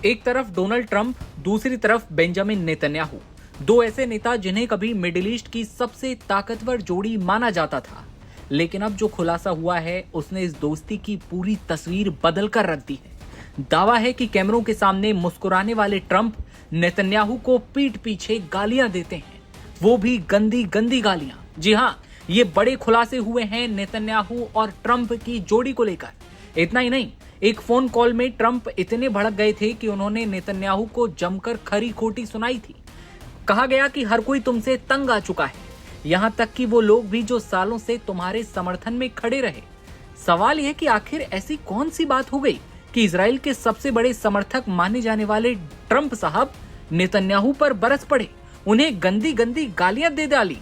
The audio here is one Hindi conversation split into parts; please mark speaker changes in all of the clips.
Speaker 1: एक तरफ डोनाल्ड ट्रंप, दूसरी तरफ बेंजामिन नेतन्याहू, दो ऐसे नेता जिन्हें कभी मिडिल ईस्ट की सबसे ताकतवर जोड़ी माना जाता था। लेकिन अब जो खुलासा हुआ है उसने इस दोस्ती की पूरी तस्वीर बदल कर रख दी है। दावा है कि कैमरों के सामने मुस्कुराने वाले ट्रंप नेतन्याहू को पीठ पीछे गालियां देते हैं, वो भी गंदी गंदी गालियां। जी हाँ, ये बड़े खुलासे हुए हैं नेतन्याहू और ट्रंप की जोड़ी को लेकर। इतना ही नहीं, एक फोन कॉल में ट्रंप इतने भड़क गए थे कि उन्होंने नेतन्याहू को जमकर खरी खोटी सुनाई थी। कहा गया कि हर कोई तुमसे तंग आ चुका है, यहां तक कि वो लोग भी जो सालों से तुम्हारे समर्थन में खड़े रहे। सवाल यह कि आखिर ऐसी कौन सी बात हो गई कि इजराइल के सबसे बड़े समर्थक माने जाने वाले ट्रंप साहब नेतन्याहू पर बरस पड़े, उन्हें गंदी गंदी गालियां दे डाली।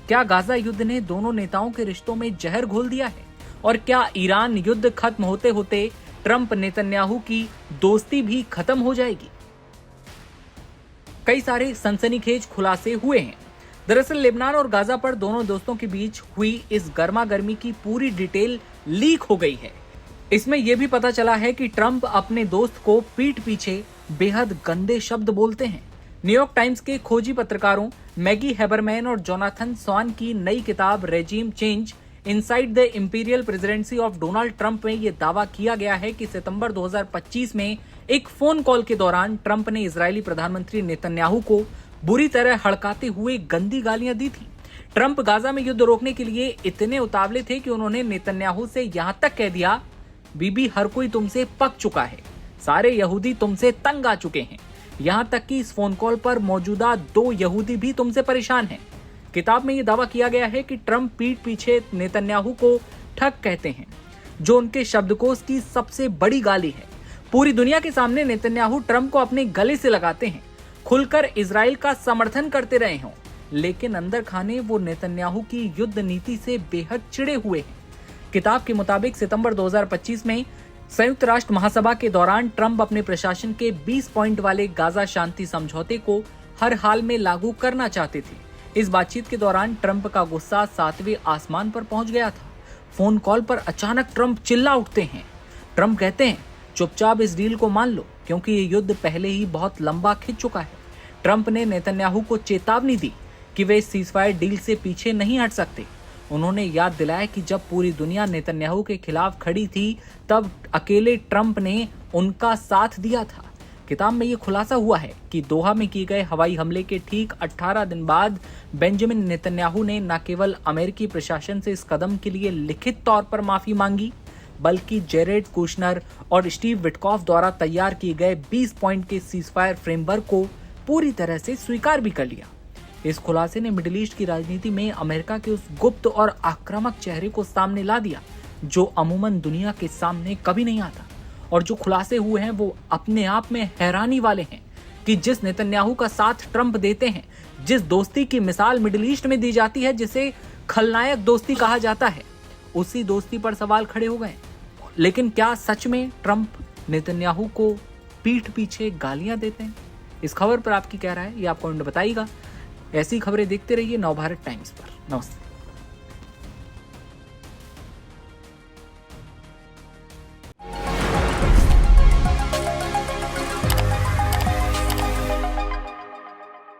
Speaker 1: क्या गाजा युद्ध ने दोनों नेताओं के रिश्तों में जहर घोल दिया है? और क्या ईरान युद्ध खत्म होते होते ट्रंप नेतन्याहू की दोस्ती भी खत्म हो जाएगी? कई सारे सनसनीखेज खुलासे हुए हैं। दरअसल लेबनान और गाजा पर दोनों दोस्तों के बीच हुई इस गर्मा गर्मी की पूरी डिटेल लीक हो गई है। इसमें यह भी पता चला है कि ट्रंप अपने दोस्त को पीठ पीछे बेहद गंदे शब्द बोलते हैं। न्यूयॉर्क टाइम्स के खोजी पत्रकारों मैगी हैबरमैन और जोनाथन स्वान की नई किताब regime change inside the imperial presidency of Donald Trump में यह दावा किया गया है कि सितंबर 2025 में एक फोन कॉल के दौरान ट्रंप ने इजरायली प्रधानमंत्री नेतन्याहू को बुरी तरह हड़काते हुए गंदी गालियां दी थी। ट्रंप गाजा में युद्ध रोकने के लिए इतने उतावले थे कि उन्होंने नेतन्याहू से यहां तक कह दिया, बीबी हर कोई तुमसे पक चुका है, सारे यहूदी तुमसे तंग आ चुके हैं, यहां तक कि इस फोन कॉल पर मौजूदा 2 यहूदी भी तुमसे परेशान हैं। किताब में यह दावा किया गया है कि ट्रंप पीठ पीछे नेतन्याहू को ठग कहते हैं, जो उनके शब्दकोश की सबसे बड़ी गाली है। पूरी दुनिया के सामने नेतन्याहू ट्रंप को अपने गले से लगाते हैं, खुलकर इजराइल का समर्थन करते रहे हों, लेकिन अंदर खाने वो नेतन्याहू की युद्ध नीति से बेहद चिढ़े हुए हैं। किताब के मुताबिक सितंबर 2025 में संयुक्त राष्ट्र महासभा के दौरान ट्रंप अपने प्रशासन के 20 पॉइंट वाले गाजा शांति समझौते को हर हाल में लागू करना चाहते थे। इस बातचीत के दौरान ट्रंप का गुस्सा 7वें आसमान पर पहुंच गया था। फोन कॉल पर अचानक ट्रंप चिल्ला उठते हैं। ट्रंप कहते हैं, चुपचाप इस डील को मान लो, क्योंकि ये युद्ध पहले ही बहुत लंबा खिंच चुका है। ट्रंप ने नेतन्याहू को चेतावनी दी कि वे सीजफायर डील से पीछे नहीं हट सकते। उन्होंने याद दिलाया कि जब पूरी दुनिया नेतन्याहू के खिलाफ खड़ी थी, तब अकेले ट्रंप ने उनका साथ दिया था। किताब में यह खुलासा हुआ है कि दोहा में किए गए हवाई हमले के ठीक 18 दिन बाद बेंजामिन नेतन्याहू ने न केवल अमेरिकी प्रशासन से इस कदम के लिए लिखित तौर पर माफी मांगी, बल्कि जेरेड कुशनर और स्टीव विटकॉफ द्वारा तैयार किए गए 20 पॉइंट के सीजफायर फ्रेमवर्क को पूरी तरह से स्वीकार भी कर लिया। इस खुलासे ने मिडिल ईस्ट की राजनीति में अमेरिका के उस गुप्त और आक्रामक चेहरे को सामने ला दिया, जो अमूमन दुनिया के सामने कभी नहीं आता। और जो खुलासे हुए हैं वो अपने आप में हैरानी वाले हैं कि जिस नेतन्याहू का साथ ट्रंप देते हैं, जिस दोस्ती की मिसाल मिडिल ईस्ट में दी जाती है, जिसे खलनायक दोस्ती कहा जाता है, उसी दोस्ती पर सवाल खड़े हो गए। लेकिन क्या सच में ट्रंप नेतन्याहू को पीठ पीछे गालियां देते हैं? इस खबर पर आपकी क्या राय है, ये आप कमेंट में बताइएगा। ऐसी खबरें देखते रहिए नवभारत टाइम्स पर। नमस्ते।